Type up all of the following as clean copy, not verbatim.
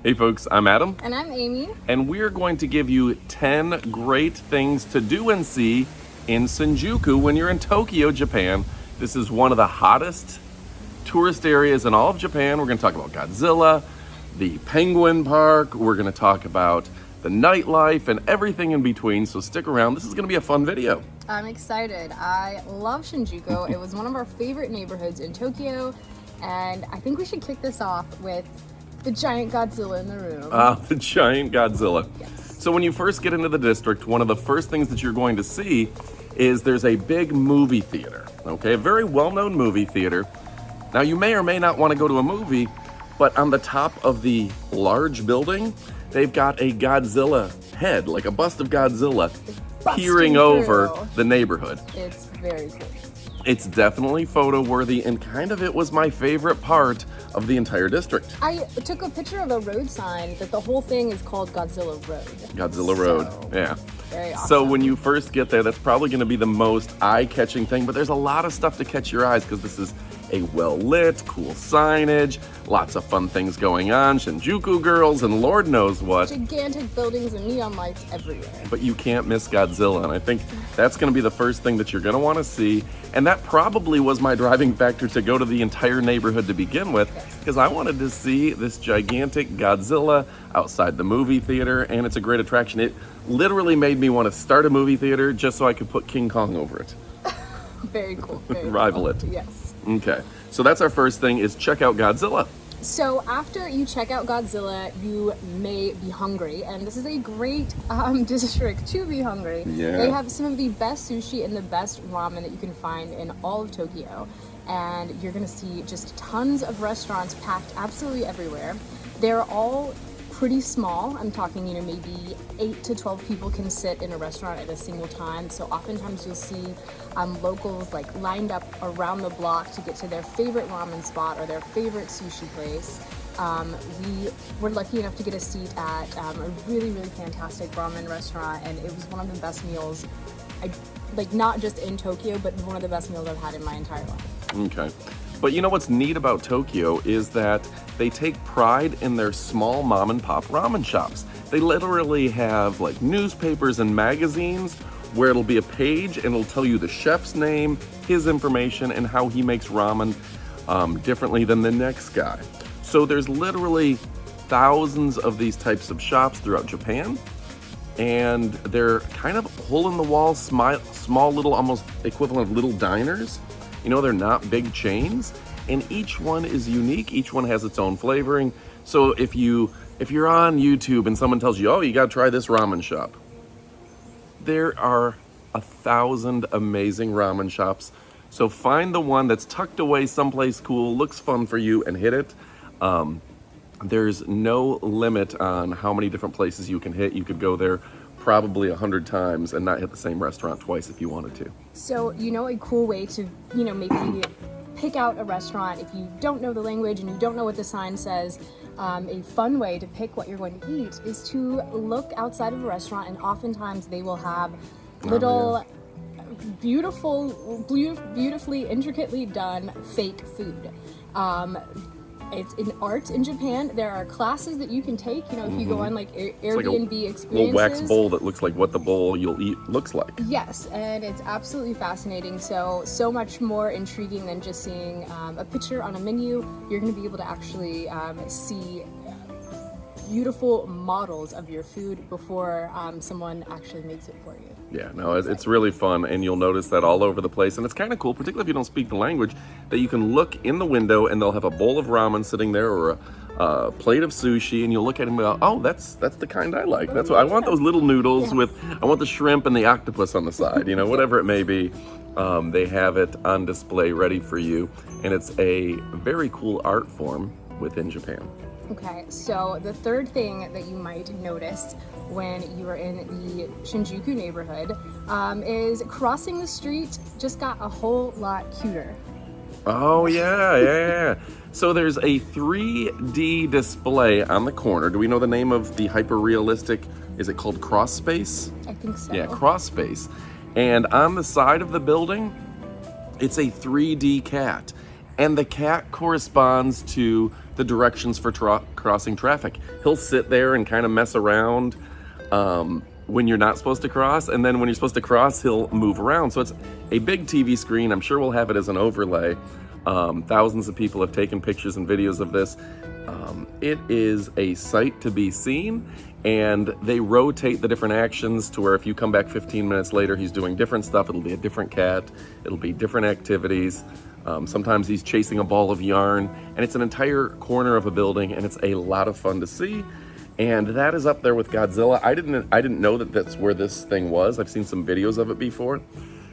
Hey folks, I'm Adam. And I'm Amy. And we're going to give you 10 great things to do and see in Shinjuku when you're in Tokyo, Japan. This is one of the hottest tourist areas in all of Japan. We're going to talk about Godzilla, the Penguin Park, we're going to talk about the nightlife and everything in between. So stick around, this is going to be a fun video. I'm excited. I love Shinjuku. It was one of our favorite neighborhoods in Tokyo. And I think we should kick this off with the giant Godzilla in the room. The giant Godzilla. Yes. So when you first get into the district, one of the first things that you're going to see is there's a big movie theater, okay? A very well-known movie theater. Now you may or may not want to go to a movie, but on the top of the large building, they've got a Godzilla head, like a bust of Godzilla, peering over the neighborhood. It's very cool. It's definitely photo worthy, and kind of it was my favorite part of the entire district. I took a picture of a road sign that the whole thing is called Godzilla Road. Godzilla Road, yeah. Very awesome. So when you first get there, that's probably going to be the most eye-catching thing, but there's a lot of stuff to catch your eyes because this is a well-lit, cool signage, lots of fun things going on, Shinjuku girls, and Lord knows what. Gigantic buildings and neon lights everywhere. But you can't miss Godzilla, and I think that's going to be the first thing that you're going to want to see. And that probably was my driving factor to go to the entire neighborhood to begin with, because I wanted to see this gigantic Godzilla outside the movie theater, and it's a great attraction. It literally made me want to start a movie theater just so I could put King Kong over it. Very cool. Very Rival cool. it. Yes. Okay, so that's our first thing, is check out Godzilla. So after you check out Godzilla, you may be hungry, and this is a great district to be hungry. Yeah. They have some of the best sushi and the best ramen that you can find in all of Tokyo, and you're gonna see just tons of restaurants packed absolutely everywhere. They're all pretty small. I'm talking, maybe 8 to 12 people can sit in a restaurant at a single time. So oftentimes you'll see locals lined up around the block to get to their favorite ramen spot or their favorite sushi place. We were lucky enough to get a seat at a really, really fantastic ramen restaurant, and it was one of the best meals, not just in Tokyo, but one of the best meals I've had in my entire life. Okay. But you know what's neat about Tokyo is that they take pride in their small mom and pop ramen shops. They literally have newspapers and magazines where it'll be a page and it'll tell you the chef's name, his information, and how he makes ramen differently than the next guy. So there's literally thousands of these types of shops throughout Japan, and they're kind of hole-in-the-wall, small little, almost equivalent of little diners. They're not big chains, and each one is unique. Each one has its own flavoring. So if you're on YouTube and someone tells you, oh, you got to try this ramen shop, there are 1,000 amazing ramen shops. So find the one that's tucked away someplace cool, looks fun for you, and hit it. There's no limit on how many different places you can hit. You could go there probably 100 times and not hit the same restaurant twice if you wanted to. So, a cool way to, maybe pick out a restaurant if you don't know the language and you don't know what the sign says, a fun way to pick what you're going to eat is to look outside of a restaurant, and oftentimes they will have little beautifully, intricately done fake food. It's an art in Japan. There are classes that you can take, if you go on Airbnb experiences. Little wax bowl that looks like what the bowl you'll eat looks like. Yes, and it's absolutely fascinating. So much more intriguing than just seeing a picture on a menu. You're going to be able to actually see beautiful models of your food before someone actually makes it for you. Yeah, no, it's really fun, and you'll notice that all over the place, and it's kind of cool, particularly if you don't speak the language, that you can look in the window and they'll have a bowl of ramen sitting there or a plate of sushi, and you'll look at it and go, oh, that's the kind I like. That's what I want, those little noodles with, I want the shrimp and the octopus on the side, whatever it may be. They have it on display ready for you, and it's a very cool art form within Japan. Okay, so the third thing that you might notice when you are in the Shinjuku neighborhood is crossing the street just got a whole lot cuter. Oh, yeah. So there's a 3D display on the corner. Do we know the name of the hyper-realistic, is it called Cross Space? I think so. Yeah, Cross Space. And on the side of the building, it's a 3D cat. And the cat corresponds to the directions for crossing traffic. He'll sit there and kind of mess around when you're not supposed to cross, and then when you're supposed to cross, he'll move around. So it's a big TV screen. I'm sure we'll have it as an overlay. Thousands of people have taken pictures and videos of this. It is a sight to be seen, and they rotate the different actions to where if you come back 15 minutes later, he's doing different stuff. It'll be a different cat. It'll be different activities. Sometimes he's chasing a ball of yarn, and it's an entire corner of a building, and it's a lot of fun to see. And that is up there with Godzilla. I didn't know that that's where this thing was. I've seen some videos of it before.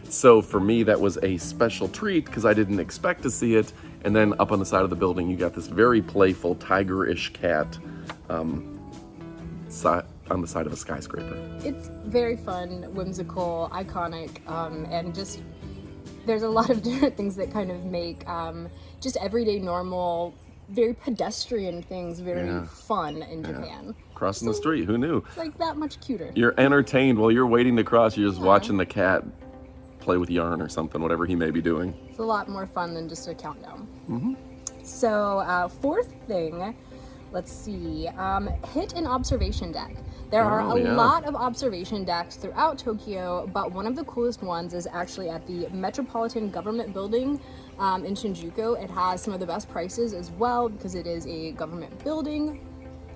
So for me, that was a special treat because I didn't expect to see it. And then up on the side of the building, you got this very playful tiger-ish cat on the side of a skyscraper. It's very fun, whimsical, iconic, and just there's a lot of different things that kind of make just everyday, normal, very pedestrian things very fun in Japan. Crossing the street, who knew? It's like that much cuter. You're entertained while you're waiting to cross. You're just watching the cat play with yarn or something, whatever he may be doing. It's a lot more fun than just a countdown. So fourth thing, let's see, hit an observation deck. There are a lot of observation decks throughout Tokyo, but one of the coolest ones is actually at the Metropolitan Government Building in Shinjuku. It has some of the best prices as well because it is a government building.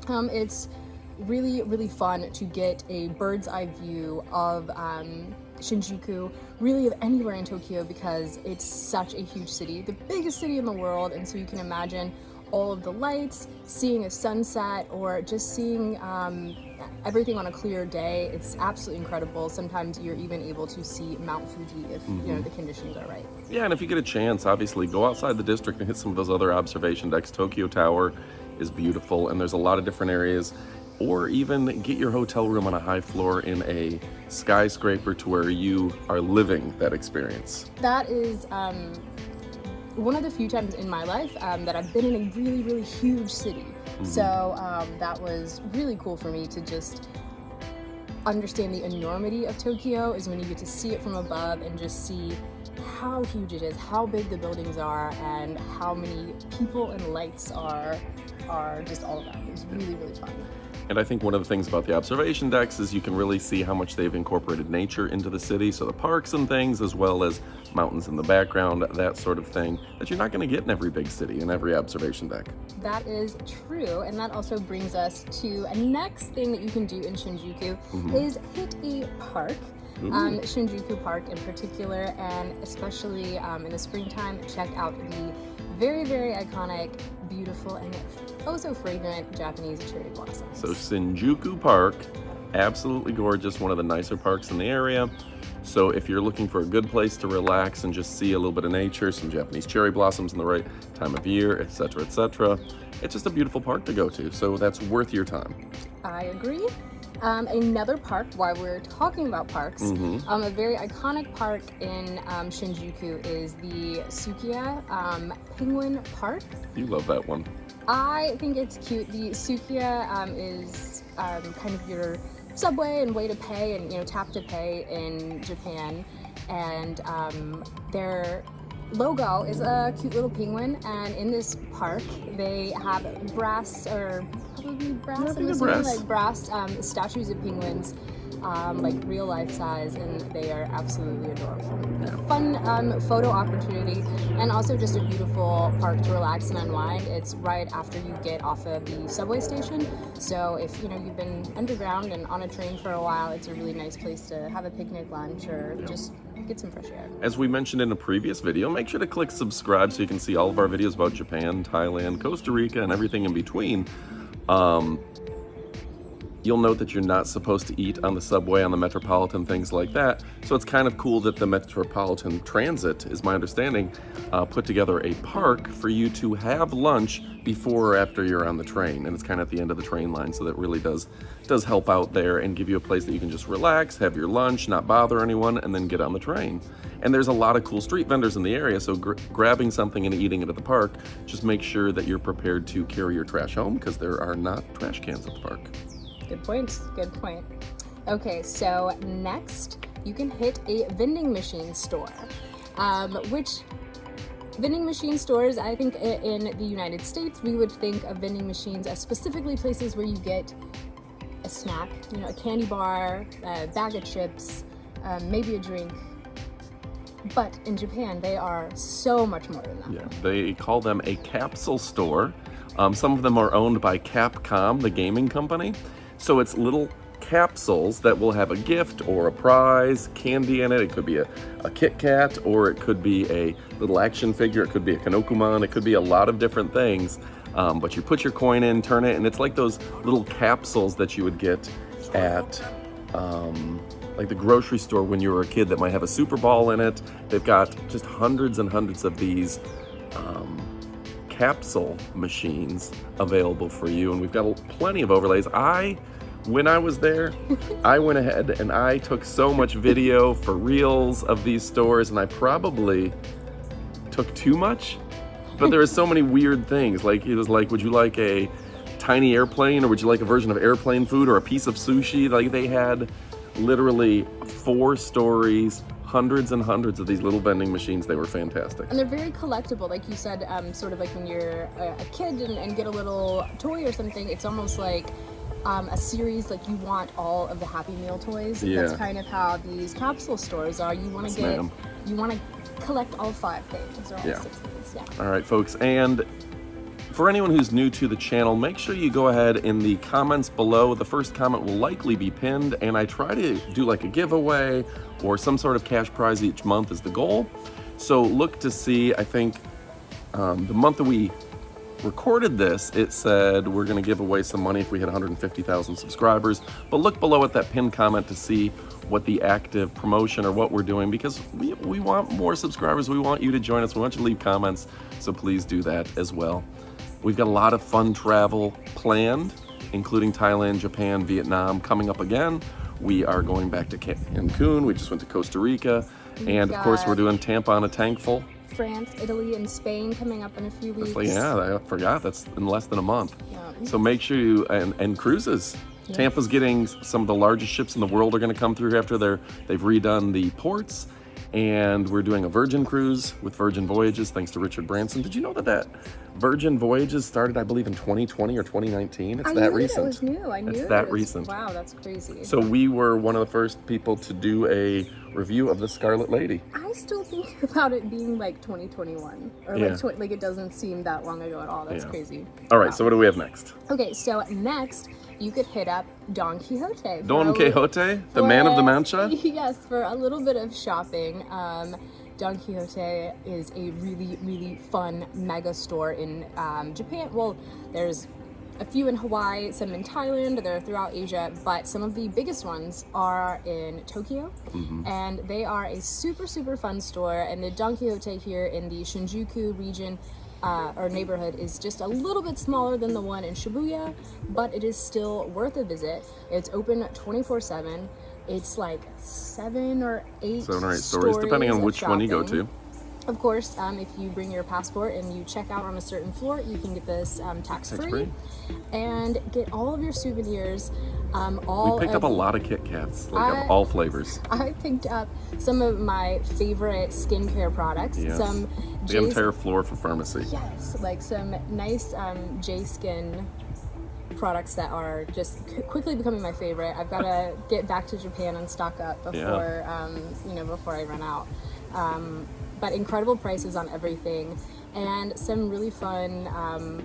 It's really, really fun to get a bird's eye view of Shinjuku, really of anywhere in Tokyo, because it's such a huge city, the biggest city in the world, and so you can imagine all of the lights, seeing a sunset, or just seeing everything on a clear day. It's absolutely incredible. Sometimes you're even able to see Mount Fuji if you know the conditions are right. Yeah, and if you get a chance, obviously go outside the district and hit some of those other observation decks. Tokyo Tower is beautiful, and there's a lot of different areas. Or even get your hotel room on a high floor in a skyscraper to where you are living that experience. That is one of the few times in my life that I've been in a really, really huge city. So that was really cool for me to just understand the enormity of Tokyo, is when you get to see it from above and just see how huge it is, how big the buildings are, and how many people and lights are just all around. It was really, really fun. And I think one of the things about the observation decks is you can really see how much they've incorporated nature into the city. So the parks and things, as well as mountains in the background, that sort of thing, that you're not going to get in every big city, in every observation deck. That is true. And that also brings us to a next thing that you can do in Shinjuku is hit a park. Shinjuku Park in particular, and especially in the springtime, check out the very, very iconic, beautiful, and oh so fragrant Japanese cherry blossoms. So Shinjuku Park, absolutely gorgeous, one of the nicer parks in the area. So if you're looking for a good place to relax and just see a little bit of nature, some Japanese cherry blossoms in the right time of year, etc., it's just a beautiful park to go to. So that's worth your time. I agree. Another park, while we're talking about parks, a very iconic park in Shinjuku is the Sukiya Penguin Park. You love that one. I think it's cute. The Sukiya is kind of your subway and way to pay, and tap to pay in Japan, and their logo is a cute little penguin, and in this park they have brass, or probably brass, I'm assuming, like brass statues of penguins, like real life size, and they are absolutely adorable. A fun photo opportunity, and also just a beautiful park to relax and unwind. It's right after you get off of the subway station, so if you've been underground and on a train for a while, it's a really nice place to have a picnic, lunch, or just get some fresh air. As we mentioned in a previous video, make sure to click subscribe so you can see all of our videos about Japan, Thailand, Costa Rica, and everything in between. You'll note that you're not supposed to eat on the subway, on the Metropolitan, things like that. So it's kind of cool that the Metropolitan Transit, is my understanding, put together a park for you to have lunch before or after you're on the train. And it's kind of at the end of the train line, so that really does help out there and give you a place that you can just relax, have your lunch, not bother anyone, and then get on the train. And there's a lot of cool street vendors in the area, so grabbing something and eating it at the park, just make sure that you're prepared to carry your trash home, because there are not trash cans at the park. Good point. Good point. Okay, so next you can hit a vending machine store, which Vending machine stores, I think in the United States, we would think of vending machines as specifically places where you get a snack, a candy bar, a bag of chips, maybe a drink. But in Japan, they are so much more than that. Yeah, they call them a capsule store. Some of them are owned by Capcom, the gaming company. So it's little capsules that will have a gift or a prize, candy in it. It could be a Kit Kat, or it could be a little action figure. It could be a Kanokuman. It could be a lot of different things. But you put your coin in, turn it, and it's like those little capsules that you would get at like the grocery store when you were a kid that might have a Super Ball in it. They've got just hundreds and hundreds of these capsule machines available for you, and we've got plenty of overlays. When I was there, I went ahead and I took so much video for reels of these stores, and I probably took too much, but there were so many weird things. Like, it was like, would you like a tiny airplane, or would you like a version of airplane food, or a piece of sushi? Like, they had literally 4 stories, hundreds and hundreds of these little vending machines. They were fantastic. And they're very collectible, like you said, sort of like when you're a kid and get a little toy or something, it's almost like a series, like you want all of the Happy Meal toys. Yeah. That's kind of how these capsule stores are. You want to collect all 5 things, or all 6 things. Yeah. All right, folks, and for anyone who's new to the channel, make sure you go ahead in the comments below. The first comment will likely be pinned, and I try to do like a giveaway or some sort of cash prize each month is the goal. So look to see, I think the month that we recorded this, it said we're going to give away some money if we hit 150,000 subscribers. But look below at that pinned comment to see what the active promotion or what we're doing, because we want more subscribers. We want you to join us. We want you to leave comments, so please do that as well. We've got a lot of fun travel planned, including Thailand, Japan, Vietnam coming up again. We are going back to Cancun. We just went to Costa Rica. And of course, we're doing Tampa on a Tankful. France, Italy, and Spain coming up in a few weeks. Yeah, I forgot. That's in less than a month. Yeah. So make sure you, and cruises. Yes. Tampa's getting some of the largest ships in the world are going to come through after they've redone the ports. And we're doing a Virgin cruise with Virgin Voyages, thanks to Richard Branson. Did you know that Virgin Voyages started, I believe, in 2020 or 2019? It's that recent. It was new. I knew it's that recent. Wow, that's crazy. So we were one of the first people to do a review of the Scarlet Lady. I still think about it being like 2021, or like it doesn't seem that long ago at all. That's crazy. All right, so what do we have next? Okay, so next you could hit up Don Quijote. Don Quijote, the man of the mancha? Yes, for a little bit of shopping. Don Quijote is a really, really fun mega store in Japan. Well, there's a few in Hawaii, some in Thailand, they're throughout Asia, but some of the biggest ones are in Tokyo. And they are a super, super fun store. And the Don Quijote here in the Shinjuku region or neighborhood is just a little bit smaller than the one in Shibuya, but it is still worth a visit. It's open 24/7. It's like 7 or 8 stories, depending on which one you go to. Of course, if you bring your passport and you check out on a certain floor, you can get this tax-free and get all of your souvenirs. We picked up a lot of Kit Kats, of all flavors. I picked up some of my favorite skincare products. Yes. Some the entire floor for pharmacy. Yes, like some nice J-Skin products that are just quickly becoming my favorite. I've got to get back to Japan and stock up before before I run out. But incredible prices on everything, and some really fun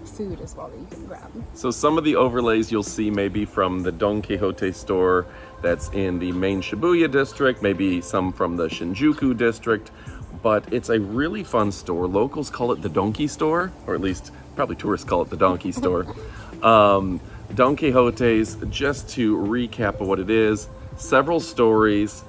food as well that you can grab. So some of the overlays you'll see maybe from the Don Quijote store that's in the main Shibuya district, maybe some from the Shinjuku district, but it's a really fun store. Locals call it the Donkey Store, or at least probably tourists call it the Donkey Store. Don Quijote's, just to recap of what it is, several stories,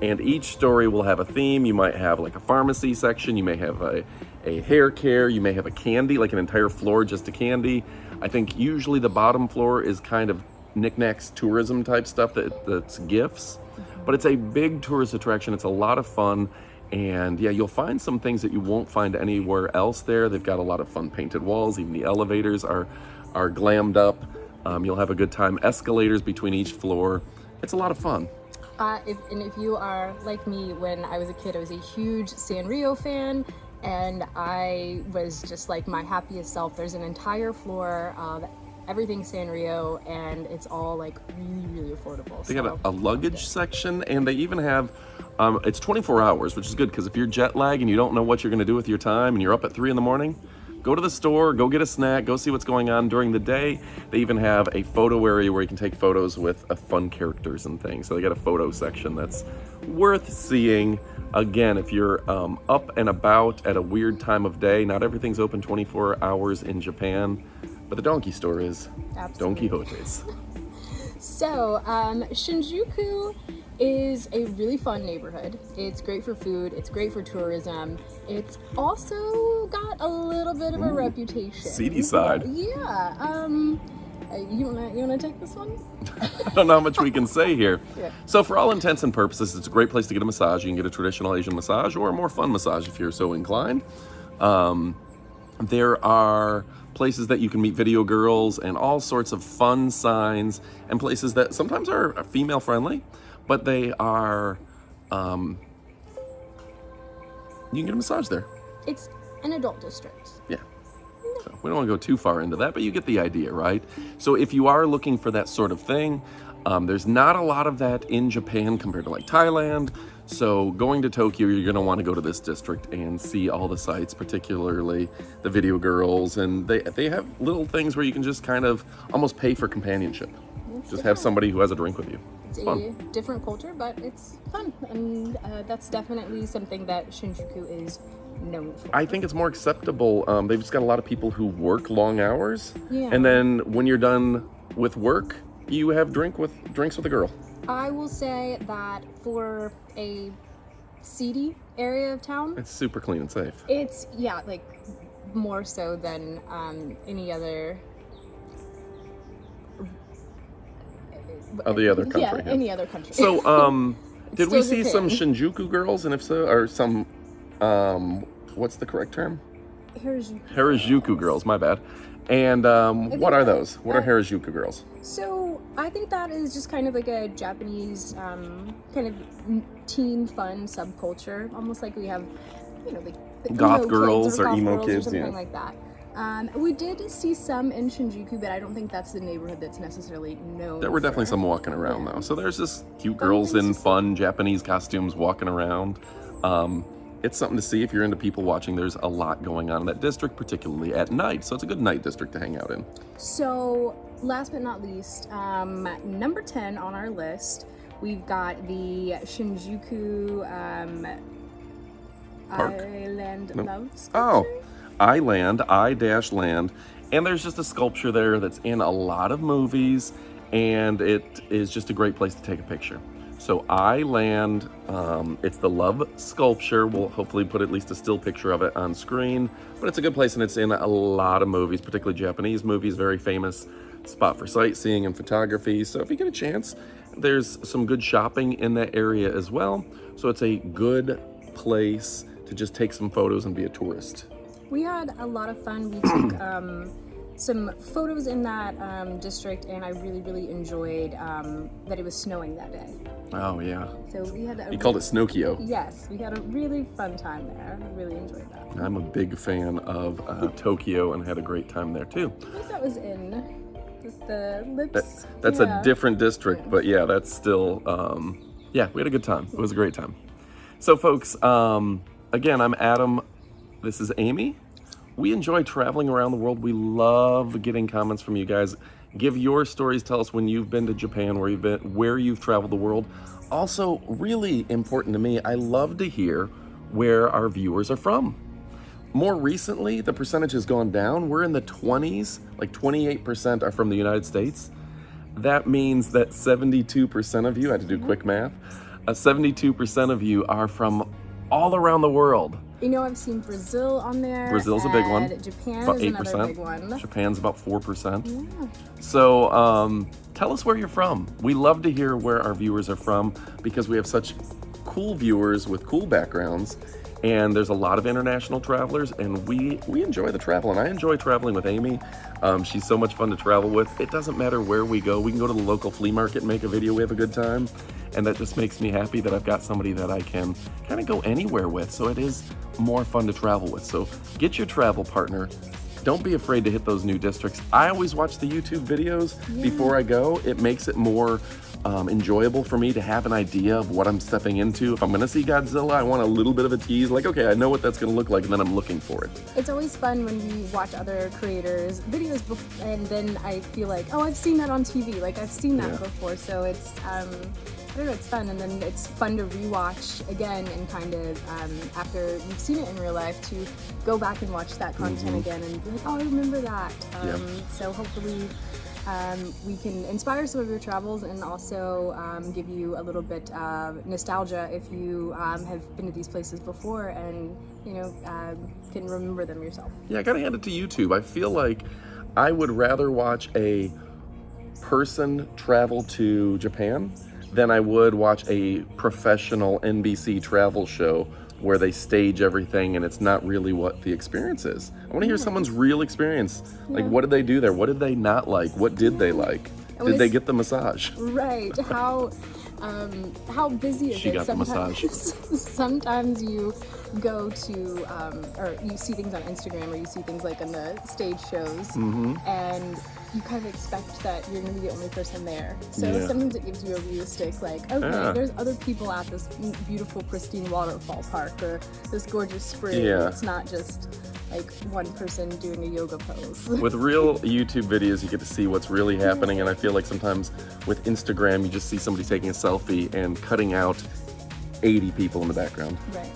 and each story will have a theme. You might have like a pharmacy section, you may have a hair care, you may have a candy, like an entire floor just to candy. I think usually the bottom floor is kind of knickknacks, tourism type stuff that's gifts. But it's a big tourist attraction, it's a lot of fun. And yeah, you'll find some things that you won't find anywhere else there. They've got a lot of fun painted walls, even the elevators are glammed up. You'll have a good time. Escalators between each floor. It's a lot of fun. If you are like me, when I was a kid, I was a huge Sanrio fan. and I was just like my happiest self. There's an entire floor of everything Sanrio, and it's all like really affordable. They got a luggage section, and they even have, it's 24 hours, which is good, because if you're jet lag and you don't know what you're gonna do with your time and you're up at 3 in the morning, go to the store, go get a snack, go see what's going on during the day. They even have a photo area where you can take photos with fun characters and things. So they got a photo section that's worth seeing. Again, if you're up and about at a weird time of day, not everything's open 24 hours in Japan, but the donkey store is. Absolutely. Don Quixote's. So, Shinjuku is a really fun neighborhood. It's great for food, it's great for tourism. It's also got a little bit of a reputation. Seedy side. Yeah. You wanna take this one? I don't know how much we can say here. Yeah. So for all intents and purposes, it's a great place to get a massage. You can get a traditional Asian massage or a more fun massage if you're so inclined. There are places that you can meet video girls and all sorts of fun signs, and places that sometimes are female friendly, but they are, you can get a massage there. It's an adult district. Yeah. So we don't want to go too far into that, but you get the idea, right? So if you are looking for that sort of thing, there's not a lot of that in Japan compared to like Thailand. So going to Tokyo, you're going to want to go to this district and see all the sites, particularly the video girls. And they have little things where you can just kind of almost pay for companionship. Just have somebody who has a drink with you. It's a different culture, but it's fun. And that's definitely something that Shinjuku is known for. I think it's more acceptable. They've just got a lot of people who work long hours. Yeah. And then when you're done with work, you have drinks with a girl. I will say that for a seedy area of town, It's super clean and safe. it's, yeah, like more so than any other. Of the other country. Yeah, any other country. So, did we Still see Japan. some Shinjuku girls? And if so, or some, what's the correct term? Harajuku girls, my bad. And what are those? What are Harajuku girls? So I think that is just kind of like a Japanese kind of teen fun subculture, almost like we have, like the Goth emo girls kids or goth emo girls kids, or something yeah. like that. We did see some in Shinjuku, but I don't think that's the neighborhood that's necessarily known. There were definitely for. some walking around though. So there's just cute Fun girls things in to see. fun Japanese costumes walking around. It's something to see if you're into people watching. There's a lot going on in that district, particularly at night. So it's a good night district to hang out in. So last but not least, number 10 on our list, we've got the Shinjuku Park? Island No. Love Sculpture. Oh, I-land. And there's just a sculpture there that's in a lot of movies, and it is just a great place to take a picture. So I-land, it's the love sculpture. We'll hopefully put at least a still picture of it on screen, but it's a good place, and it's in a lot of movies, particularly Japanese movies, very famous spot for sightseeing and photography. So if you get a chance, there's some good shopping in that area as well. So it's a good place to just take some photos and be a tourist. We had a lot of fun. We took some photos in that district, and I really enjoyed that it was snowing that day. Oh yeah. So we had You called it Snokio. Yes, we had a really fun time there. I really enjoyed that. I'm a big fan of Tokyo and had a great time there too. I think that was in just the lips. That's a different district, but yeah, that's still, yeah, we had a good time. It was a great time. So folks, again, I'm Adam. This is Amy. We enjoy traveling around the world. We love getting comments from you guys. Give your stories. Tell us when you've been to Japan, where you've traveled the world. Also, really important to me, I love to hear where our viewers are from. More recently, the percentage has gone down. We're in the 20s, like 28% are from the United States. That means that 72% of you, I had to do quick math, 72% of you are from all around the world. I've seen Brazil on there. Brazil's a big one. Japan About is 8%. another big one. Japan's about 4%. Yeah. So tell us where you're from. We love to hear where our viewers are from because we have such cool viewers with cool backgrounds. and there's a lot of international travelers, and we enjoy the travel, and I enjoy traveling with Amy. She's so much fun to travel with. It doesn't matter where we go. We can go to the local flea market and make a video. We have a good time, and that just makes me happy that I've got somebody that I can kind of go anywhere with, so it is more fun to travel with. So get your travel partner. Don't be afraid to hit those new districts. I always watch the YouTube videos before I go. It makes it more enjoyable for me to have an idea of what I'm stepping into. If I'm gonna see Godzilla, I want a little bit of a tease, like, okay, I know what that's gonna look like, and then I'm looking for it. It's always fun when we watch other creators' videos, and then I feel like, oh, I've seen that on TV, like I've seen that before, so it's, I don't know, it's fun, and then it's fun to rewatch again and kind of, after you've seen it in real life, to go back and watch that content again and be like, oh, I remember that. So hopefully we can inspire some of your travels and also give you a little bit of nostalgia if you have been to these places before and, you know, can remember them yourself. Yeah, I gotta hand it to YouTube. I feel like I would rather watch a person travel to Japan than I would watch a professional NBC travel show where they stage everything and it's not really what the experience is. I want to hear someone's real experience. Like, what did they do there? What did they not like? What did they like? Did they get the massage? Right. How busy is she it? got the massage. Sometimes you go to, or you see things on Instagram or you see things like in the stage shows, and you kind of expect that you're going to be the only person there. So sometimes it gives you a realistic, like, okay, there's other people at this beautiful, pristine waterfall park or this gorgeous spring. It's not just like one person doing a yoga pose. With real YouTube videos, you get to see what's really happening, and I feel like sometimes with Instagram, you just see somebody taking a selfie and cutting out 80 people in the background. Right.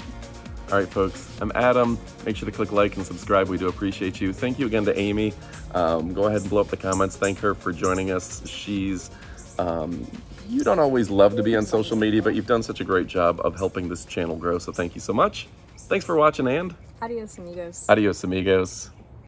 All right, folks, I'm Adam. Make sure to click like and subscribe. We do appreciate you. Thank you again to Amy. Go ahead and blow up the comments. Thank her for joining us. She's, you don't always love to be on social media, but you've done such a great job of helping this channel grow, so thank you so much. Thanks for watching, and Adios, amigos. adios, amigos.